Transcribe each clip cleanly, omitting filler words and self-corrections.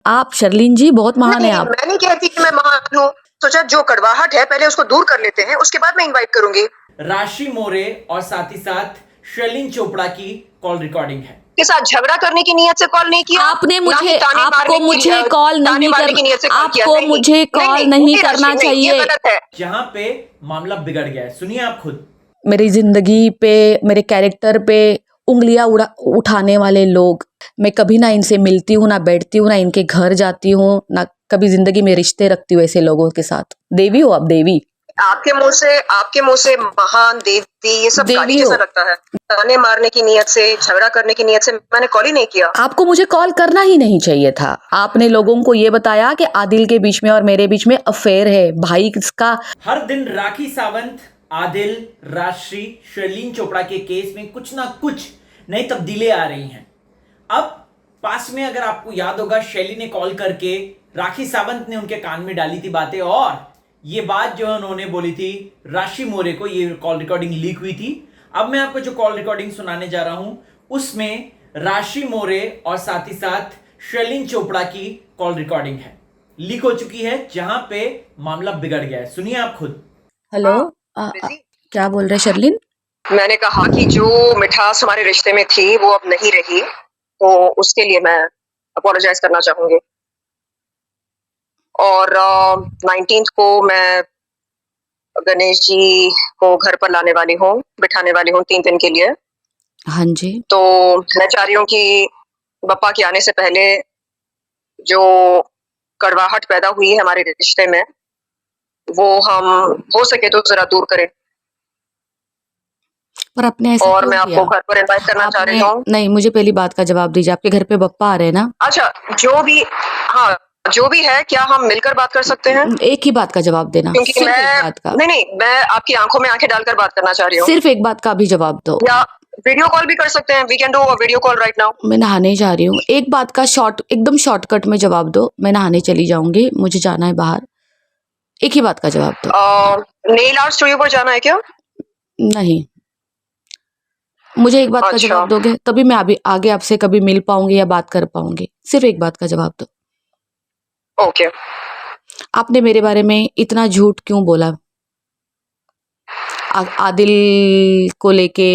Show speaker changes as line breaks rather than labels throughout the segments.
आप शर्लीन जी बहुत महान है
नहीं,
आप।
मैं नहीं कहती कि मैं महान हूँ। सोचा जो कड़वाहट है पहले उसको दूर कर लेते हैं, उसके बाद मैं इनवाइट करूंगी।
राशि मोरे और साथ ही साथ शर्लीन चोपड़ा की कॉल रिकॉर्डिंग है।
के साथ झगड़ा करने की नियत से कॉल नहीं किया।
आपने
ना ही
मुझे
ताने
आपको
मारने की-
मुझे कॉल
ताने
नहीं
मारने की नियत से
कर
कॉल किया।
आपको
नहीं,
मुझे कॉल नहीं करना
राशि, नहीं,
चाहिए।
ये गलत है।
जहां पे मामला बिगड़ गया है, सुनिए आप खुद।
मेरी जिंदगी पे, मेरे कैरेक्टर पे उंगलियां उठाने वाले लोग, मैं कभी ना इनसे मिलती हूँ, ना बैठती हूँ, ना इनके घर जाती हूँ, ना कभी जिंदगी में रिश्ते रखती हूँ ऐसे लोगों के साथ। देवी हो आप, देवी।
आपके मुंह से महान, देवी, ये सब गाली
देवी
जैसा
हो।
लगता है। ताने मारने की नियत से, झगड़ा करने की नियत से मैंने कॉल ही नहीं किया।
आपको मुझे कॉल करना ही नहीं चाहिए था। आपने लोगों को ये बताया कि आदिल के बीच में और मेरे बीच में अफेयर है। भाई इसका
हर दिन राखी सावंत, आदिल, राशि, शर्लीन चोपड़ा के केस में कुछ ना कुछ नई तब्दीलियां आ रही हैं। अब पास में अगर आपको याद होगा, शैली ने कॉल करके राखी सावंत ने उनके कान में डाली थी बातें, और ये बात जो उन्होंने बोली थी राशि मोरे को, ये कॉल रिकॉर्डिंग लीक हुई थी। अब मैं आपको जो कॉल रिकॉर्डिंग सुनाने जा रहा हूं उसमें राशि मोरे और साथ ही साथ शर्लीन चोपड़ा की कॉल रिकॉर्डिंग है, लीक हो चुकी है, जहां पे मामला बिगड़ गया है। सुनिए आप खुद।
हेलो, क्या बोल रहे शर्लीन?
मैंने कहा कि जो मिठास हमारे रिश्ते में थी वो अब नहीं रही, तो उसके लिए मैं अपोलोजाइज करना चाहूंगी। और 19th को मैं गणेश जी को घर पर लाने वाली हूँ, बिठाने वाली हूँ 3 दिन के लिए।
हाँ जी।
तो मैं चाह रही हूँ कि बप्पा के आने से पहले जो कड़वाहट पैदा हुई है हमारे रिश्ते में, वो हम हो सके तो जरा दूर करें।
पर आपने ऐसा
और
क्यों
मैं
किया?
आपको घर पर इनवाइट करना चाह रही हूँ।
नहीं, मुझे पहली बात का जवाब दीजिए। आपके घर पे बप्पा आ रहे हैं ना?
अच्छा, जो भी है, क्या हम मिलकर बात कर सकते हैं?
एक ही बात का जवाब देना।
क्योंकि
सिर्फ एक बात का।
नहीं, मैं आपकी आंखों में आंखें डालकर बात करना चाह रही हूँ।
सिर्फ एक बात का भी जवाब दो।
या वीडियो कॉल भी कर सकते हैं। We can do a video call right now.
मैं नहाने जा रही हूँ। एक बात का एकदम शॉर्टकट में जवाब दो। मैं नहाने चली जाऊंगी, मुझे जाना है बाहर। एक ही बात का जवाब दो।
नेल आर्ट स्टूडियो पर जाना है क्या?
नहीं, मुझे एक बात का जवाब दोगे तभी मैं अभी आगे आपसे कभी मिल पाऊंगी या बात कर पाऊंगी। सिर्फ एक बात का जवाब दो।
ओके।
आपने मेरे बारे में इतना झूठ क्यों बोला? आदिल को लेके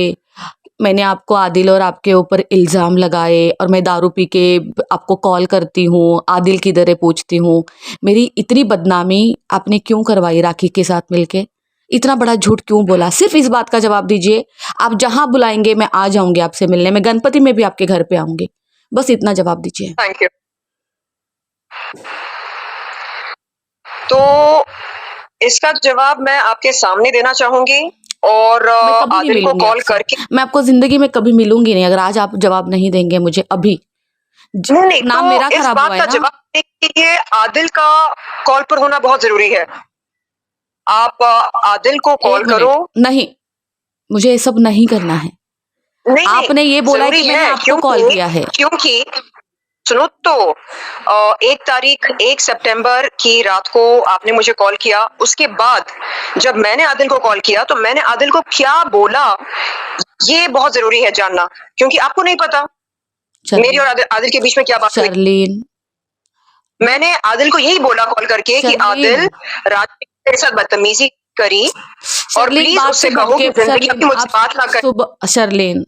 मैंने आपको आदिल और आपके ऊपर इल्ज़ाम लगाए, और मैं दारू पी के आपको कॉल करती हूँ, आदिल किधर है पूछती हूँ। मेरी इतनी बदनामी आपने क्यों करवाई राखी के साथ मिलके? इतना बड़ा झूठ क्यों बोला? सिर्फ इस बात का जवाब दीजिए। आप जहाँ बुलाएंगे मैं आ जाऊंगी आपसे मिलने। मैं गणपति में भी आपके घर पे आऊंगी। बस इतना जवाब दीजिए।
Thank you. तो इसका जवाब मैं आपके सामने देना चाहूंगी, और आदिल को कॉल करके।
मैं आपको जिंदगी में कभी मिलूंगी नहीं अगर आज आप जवाब नहीं देंगे मुझे अभी।
नहीं,
नाम
तो
मेरा
इस
खराब
बात
हुआ
का
है ना?
जवाब देने के लिए आदिल का कॉल पर होना बहुत जरूरी है। आप आदिल को कॉल करो।
नहीं, मुझे ये सब नहीं करना है।
नहीं,
आपने ये बोला कि मैंने आपको कॉल किया है।
क्योंकि सुनो तो 1 सितंबर की रात को आपने मुझे कॉल किया। उसके बाद जब मैंने आदिल को कॉल किया तो मैंने आदिल को क्या बोला, ये बहुत जरूरी है जानना, क्योंकि आपको नहीं पता मेरी और आदिल के बीच में क्या बात हुई।
शर्लीन,
मैंने आदिल को यही बोला कॉल करके कि आदिल रात मेरे साथ बदतमीजी करी, और प्लीज उससे कहो कि जिंदगी की मुझसे बात ना करे।
शर्लीन,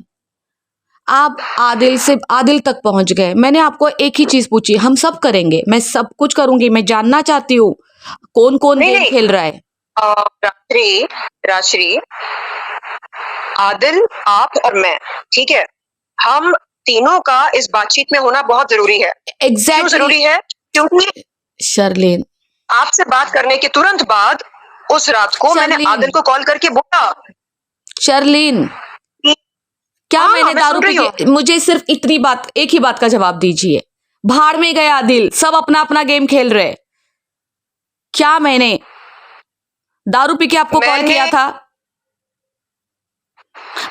आप आदिल तक पहुंच गए। मैंने आपको एक ही चीज पूछी, हम सब करेंगे, मैं सब कुछ करूंगी। मैं जानना चाहती हूँ कौन कौन गेम खेल रहा है।
राजश्री, आदिल, आप और मैं, ठीक है, हम तीनों का इस बातचीत में होना बहुत जरूरी है। क्यों जरूरी है? क्योंकि
शर्लीन,
आपसे बात करने के तुरंत बाद उस रात को मैंने आदिल को कॉल करके बोला।
शर्लीन, क्या मैंने दारू पी के? मुझे सिर्फ इतनी बात, एक ही बात का जवाब दीजिए। भाड़ में गया आदिल, सब अपना अपना गेम खेल रहे। क्या मैंने दारू पी के आपको कॉल किया था?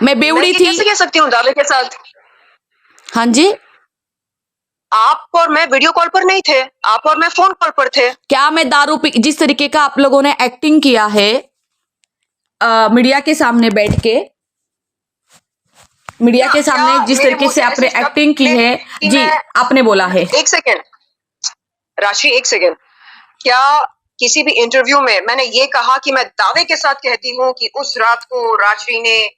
मैं बेवड़ी थी?
कैसे कह सकती हूँ दावे के साथ?
हाँ जी,
आप और मैं वीडियो कॉल पर नहीं थे, आप और मैं फोन कॉल पर थे।
क्या मैं दारू पी, जिस तरीके का आप लोगों ने एक्टिंग किया है मीडिया के सामने बैठ के, जिस तरीके से आपने एक्टिंग की है जी, आपने बोला है।
एक सेकेंड, राशि एक सेकेंड, क्या किसी भी इंटरव्यू में मैंने ये कहा कि मैं दावे के साथ कहती हूँ कि उस रात को राशि ने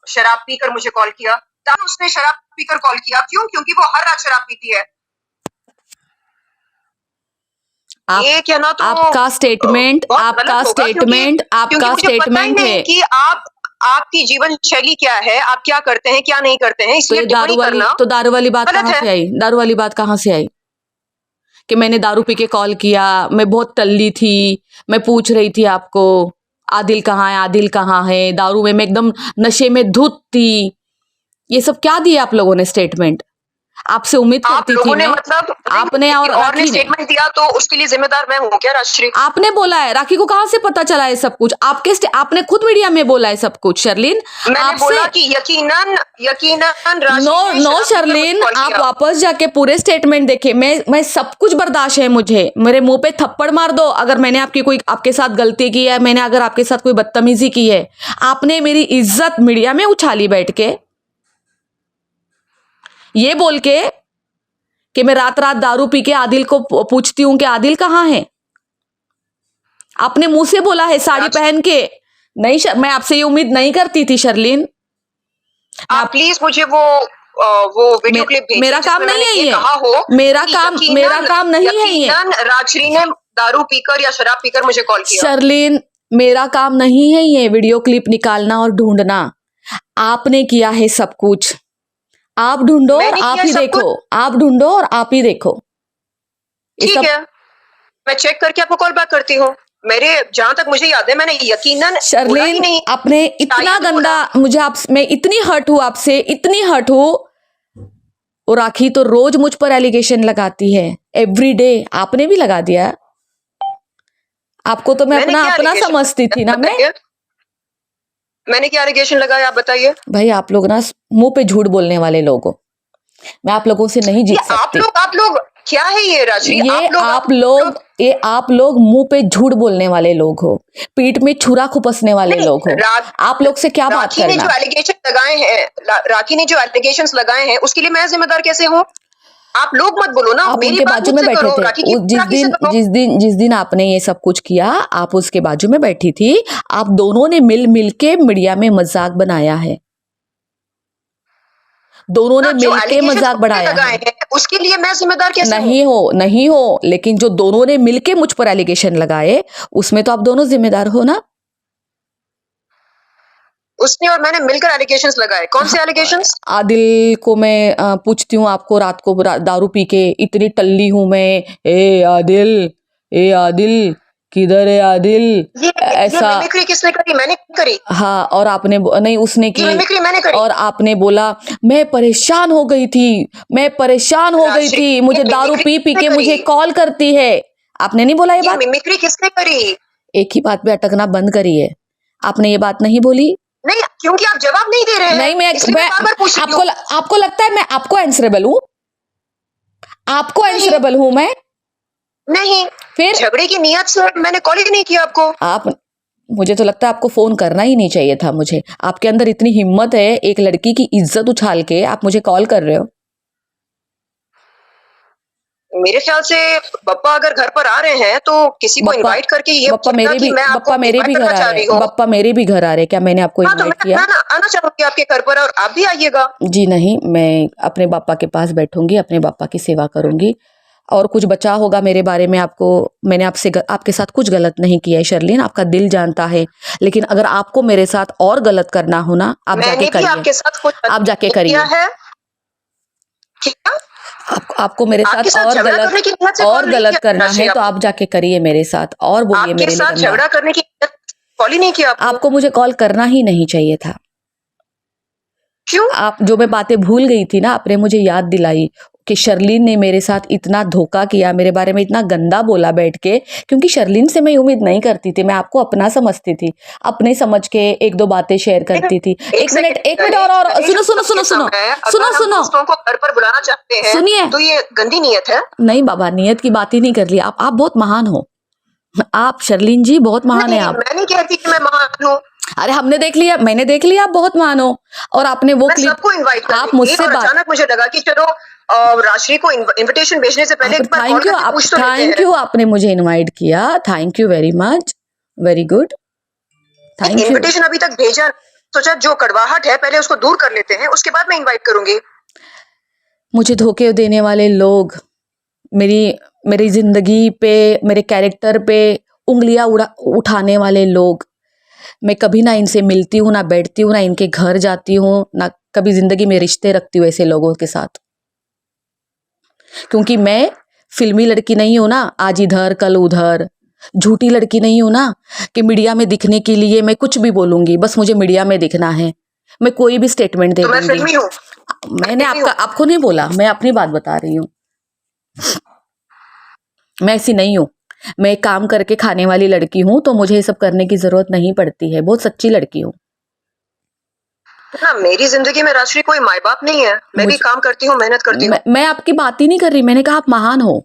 शराब पीकर मुझे कॉल किया? तब उसने शराब पीकर कॉल किया, क्यों? क्योंकि वो हर रात शराब पीती है। ये कहना तो
आपका स्टेटमेंट
बहुत
आपका
गलत होगा,
स्टेटमेंट
क्योंकि
आपका
मुझे पता ही
स्टेटमेंट
नहीं
है।
कि आपकी जीवन शैली क्या है, आप क्या करते हैं, क्या नहीं करते हैं,
तो
इसलिए
ये
टिप्पणी करना
दारू वाली बात
गलत
कहाँ
है।
से आई? दारू वाली बात कहाँ से आई कि मैंने दारू पी के कॉल किया? मैं बहुत टल्ली थी, मैं पूछ रही थी आपको आदिल कहाँ है, आदिल कहाँ है। दारू में मैं एकदम नशे में धुत थी। ये सब क्या दिया आप लोगों ने स्टेटमेंट? आपसे उम्मीद
आप
करती थी
लोगों ने
मैं,
मतलब
आपने और
और ने
राखी ने।
स्टेटमेंट दिया तो उसके लिए जिम्मेदार मैं हूँ क्या राजश्री?
आपने बोला है, राखी को कहाँ से पता चला है सब कुछ? आपने खुद मीडिया में बोला है सब कुछ। शर्लिन,
मैंने बोला कि यकीनन राशि
नो
ने
नो
शराब पीकर
शर्लिन,
मुझे कॉल
आप
किया।
वापस जाके पूरे स्टेटमेंट देखे। मैं सब कुछ बर्दाश्त है मुझे। मेरे मुंह पे थप्पड़ मार दो अगर मैंने आपके साथ गलती की है, मैंने अगर आपके साथ कोई बदतमीजी की है। आपने मेरी इज्जत मीडिया में उछाली बैठ के, ये बोल के कि मैं रात रात दारू पी के आदिल को पूछती हूं कि आदिल कहाँ है। आपने मुंह से बोला है साड़ी पहन के। नहीं, मैं आपसे ये उम्मीद नहीं करती थी शर्लिन।
आप प्लीज मुझे वो वीडियो क्लिप भेजिए
मेरा काम
जिसमें
नहीं
मैंने
है
ये
ये।
कहा हो
मेरा
कि
काम नहीं है ये।
यकीनन राजश्री ने दारू पीकर या शराब पीकर मुझे कॉल किया।
शर्लिन, मेरा काम नहीं है ये वीडियो क्लिप निकालना और ढूंढना। आपने किया है सब कुछ। आप ढूंढो और
मैंने
आप
किया
ही
सब
देखो। आप ढूंढो और आप ही देखो। ये
ठीक
सब
है, मैं चेक करके आपको कॉल बैक करती हूँ। मेरे जहां तक मुझे याद है मैंने यकीनन बोला ही
शर्लिन,
नहीं।
आपने इतना
शायद
गंदा
बोला।
मुझे मैं इतनी हर्ट हूँ आपसे, इतनी हर्ट हूँ। और राखी तो रोज मुझ पर एलिगेशन लगाती है, एवरी डे। आपने भी लगा दिया। आपको तो मैं
मैंने
अपना
क्या
अपना
allegation
समझती थी ना मैं।
बताइए? मैंने क्या एलिगेशन लगाया आप बताइए?
भाई, आप लोग ना मुंह पे झूठ बोलने वाले लोग हो। मैं आप लोगों से नहीं जीत
ये
सकती।
आप लोग क्या है ये राजश्री?
ये आप लोग मुंह पे झूठ बोलने वाले लोग हो, पीठ में छुरा खुपसने वाले
नहीं,
लोग हो। आप लोग से क्या बात
राखी ने
करना?
जो एलिगेशन लगाए हैं, राखी ने जो एलिगेशंस लगाए हैं उसके लिए मैं जिम्मेदार कैसे हूँ? आप लोग मत बोलो ना,
आप
मेरी
उनके
बात
बाजू में
मुझसे
बैठे
करो,
थे।
राखी की राखी से करो।
जिस दिन आपने ये सब कुछ किया, आप उसके बाजू में बैठी थी। आप दोनों ने मिल के मीडिया में मजाक बनाया है। दोनों ने
जो
मिल के
allegations
मजाक
तुमने
बढ़ाया
लगाए
है।
हैं उसके लिए मैं जिम्मेदार कैसे हूँ?
नहीं हो, लेकिन जो दोनों ने मिलके मुझ पर एलिगेशन लगाए, उसमें तो आप दोनों जिम्मेदार हो ना।
उसने और मैंने मिलकर एलिगेशंस लगाए। कौन से एलिगेशंस?
आदिल को मैं पूछती हूँ आपको रात को दारू पी के, इतनी टल्ली हूं मैं, ए आदिल किधर है आदिल,
ये
ऐसा।
मिमिक्री किसने करी? मैंने करी।
हाँ, और आपने नहीं, उसने की।
ये मिमिक्री मैंने करी।
और आपने बोला मैं परेशान हो गई थी, मुझे दारू पी के मुझे कॉल करती है। आपने नहीं बोला ये बात?
मिमिक्री किसने करी?
एक ही बात पे अटकना बंद करिए। आपने ये बात नहीं बोली।
नहीं, क्योंकि आप जवाब नहीं दे रहे हैं।
नहीं,
इसलिए मैं बार-बार पूछ रही हूँ।
आपको लगता है मैं आपको आंसरेबल हूँ? आपको आंसरेबल हूँ मैं?
नहीं,
फिर
झगड़े की नियत से मैंने कॉल ही नहीं किया आपको।
मुझे तो लगता है आपको फोन करना ही नहीं चाहिए था मुझे। आपके अंदर इतनी हिम्मत है, एक लड़की की इज्जत उछाल के आप मुझे कॉल कर रहे हो।
मेरे ख्याल से बप्पा अगर घर पर आ रहे हैं तो किसी को इनवाइट करके ये
बप्पा मेरे भी घर आ रहे हैं। बप्पा मेरे भी घर आ रहे हैं। क्या मैंने आपको इनवाइट किया?
मैं आना चाहूंगी आपके घर पर और आप भी आइएगा।
जी नहीं, मैं अपने पापा के पास बैठूंगी, अपने पापा की सेवा करूंगी। और कुछ बचा होगा मेरे बारे में मैंने आपके साथ कुछ गलत नहीं किया है शर्लिन, आपका दिल जानता है। लेकिन अगर आपको मेरे साथ और गलत करना हो ना, आप जाके करिए। आप जाके करिए। आपको मेरे साथ और गलत करना है तो आप जाके करिए मेरे साथ, और बोलिए मेरे लिए
झगड़ा करने की कॉल ही नहीं किया
आपको मुझे कॉल करना ही नहीं चाहिए था।
क्यों?
आप जो मैं बातें भूल गई थी ना, आपने मुझे याद दिलाई कि शर्लिन ने मेरे साथ इतना धोखा किया, मेरे बारे में इतना गंदा बोला बैठ के। क्योंकि शर्लिन से मैं उम्मीद नहीं करती थी, मैं आपको अपना समझती थी, अपने समझ के एक दो बातें शेयर करती थी। एक मिनट और सुनो
को घर पर बुलाना चाहते हैं,
सुनिए।
तो ये गंदी नीयत है।
नहीं बाबा, नियत की बात ही नहीं कर ली। आप बहुत महान हो। आप शर्लिन जी बहुत महान है। आप
मैं नहीं कहती कि मैं महान हूँ।
अरे मैंने देख लिया आप बहुत महान हो। और आपने वो क्लिप,
सबको इनवाइट
आप मुझसे
अचानक मुझे लगा कि चलो राशि को इनविटेशन भेजने से पहले एक बार कॉल
थैंक यू,
करके
आप
पूछ तो लेते
थैंक
हैं।
यू, आपने मुझे इनवाइट किया, thank you very much, very good, thank you.
Invitation अभी तक भेजा, सोचा जो कड़वाहट है पहले उसको दूर कर लेते हैं, उसके बाद मैं इनवाइट करूंगी।
मुझे धोखे देने वाले लोग, मेरी जिंदगी पे, मेरे कैरेक्टर पे उंगलियां उठाने वाले लोग, मैं कभी ना इनसे मिलती हूँ, ना बैठती हूँ, ना इनके घर जाती हूँ, ना कभी जिंदगी में रिश्ते रखती हूँ ऐसे लोगों के साथ, क्योंकि मैं फिल्मी लड़की नहीं हूँ ना, आज इधर कल उधर, झूठी लड़की नहीं हूँ ना कि मीडिया में दिखने के लिए मैं कुछ भी बोलूंगी, बस मुझे मीडिया में दिखना है, मैं कोई भी स्टेटमेंट दे
तो मैं
दूंगी।
फिल्मी हूँ,
मैंने आपको नहीं बोला, मैं अपनी बात बता रही हूँ, मैं ऐसी नहीं हूँ, मैं काम करके खाने वाली लड़की हूँ, तो मुझे ये सब करने की जरूरत नहीं पड़ती है, बहुत सच्ची लड़की हूँ।
ना मेरी जिंदगी में राशि कोई माँ बाप नहीं है, मैं भी काम करती हूँ, मेहनत करती हूँ।
मैं आपकी बात ही नहीं कर रही, मैंने कहा आप महान हो,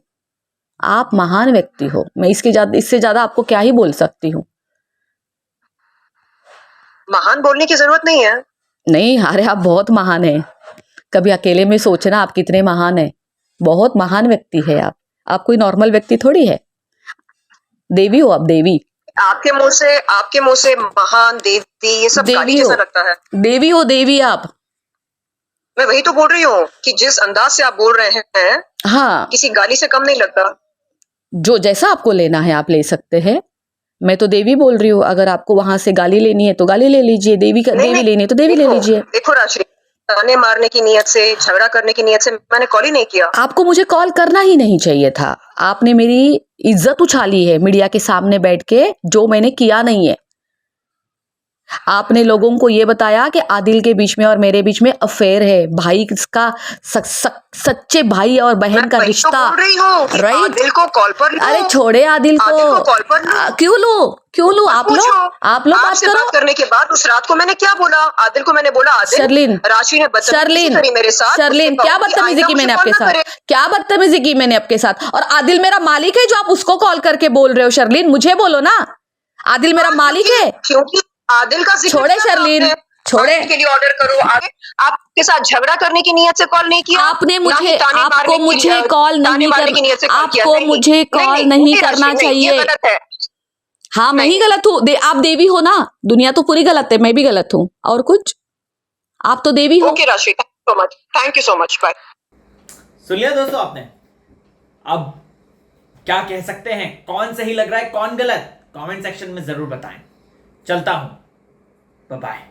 आप महान व्यक्ति हो, मैं इससे ज्यादा आपको क्या ही बोल सकती हूँ।
महान बोलने की जरूरत नहीं है।
नहीं, अरे आप बहुत महान हैं, कभी अकेले में सोचना आप कितने महान हैं, बहुत महान व्यक्ति है आप कोई नॉर्मल व्यक्ति थोड़ी है, देवी हो आप, देवी। आपके
मुंह से महान, देवी, ये सब गाली जैसा लगता है।
देवी हो, देवी आप।
मैं वही तो बोल रही हूँ कि जिस अंदाज से आप बोल रहे हैं,
हाँ,
किसी गाली से कम नहीं लगता।
जो जैसा आपको लेना है आप ले सकते हैं, मैं तो देवी बोल रही हूँ, अगर आपको वहां से गाली लेनी है तो गाली ले लीजिए, देवी लेनी है तो देवी ले लीजिए।
देखो राशि, ताने मारने की नियत से, झगड़ा करने की नियत से मैंने कॉल ही नहीं किया।
आपको मुझे कॉल करना ही नहीं चाहिए था, आपने मेरी इज्जत उछाली है मीडिया के सामने बैठ के, जो मैंने किया नहीं है। आपने लोगों को ये बताया कि आदिल के बीच में और मेरे बीच में अफेयर है, भाई का सच्चे भाई और बहन का रिश्ता,
तो राइट? आदिल को कॉल पर लो।
अरे छोड़े आदिल को
कॉल पर लो।
क्यों लो आप लोग
बात करने के बाद उस रात को मैंने क्या बोला, आदिल को मैंने बोला, आदिल,
शर्लिन,
राशि ने बदतमीजी करी मेरे साथ।
शर्लिन, क्या बदतमीजी की मैंने आपके साथ, क्या बदतमीजी की मैंने आपके साथ? और आदिल मेरा मालिक है जो आप उसको कॉल करके बोल रहे हो? शर्लिन मुझे बोलो ना, आदिल मेरा मालिक है।
क्योंकि आदिल का
छोड़े शर्लिन, छोड़े
के लिए ऑर्डर करो। आपके साथ झगड़ा करने की नियत से कॉल नहीं किया।
आपको मुझे कॉल नहीं आपको मुझे कॉल नहीं करना चाहिए। हाँ, मैं ही गलत हूँ, आप देवी हो ना, दुनिया तो पूरी गलत है, मैं भी गलत हूँ, और कुछ, आप तो देवी हो।
Okay Rashi, thank you so much, bye.
सुन लिया दोस्तों आपने, अब क्या कह सकते हैं, कौन सही लग रहा है कौन गलत, कमेंट सेक्शन में जरूर बताएं। चलता हूं, बाय बाय।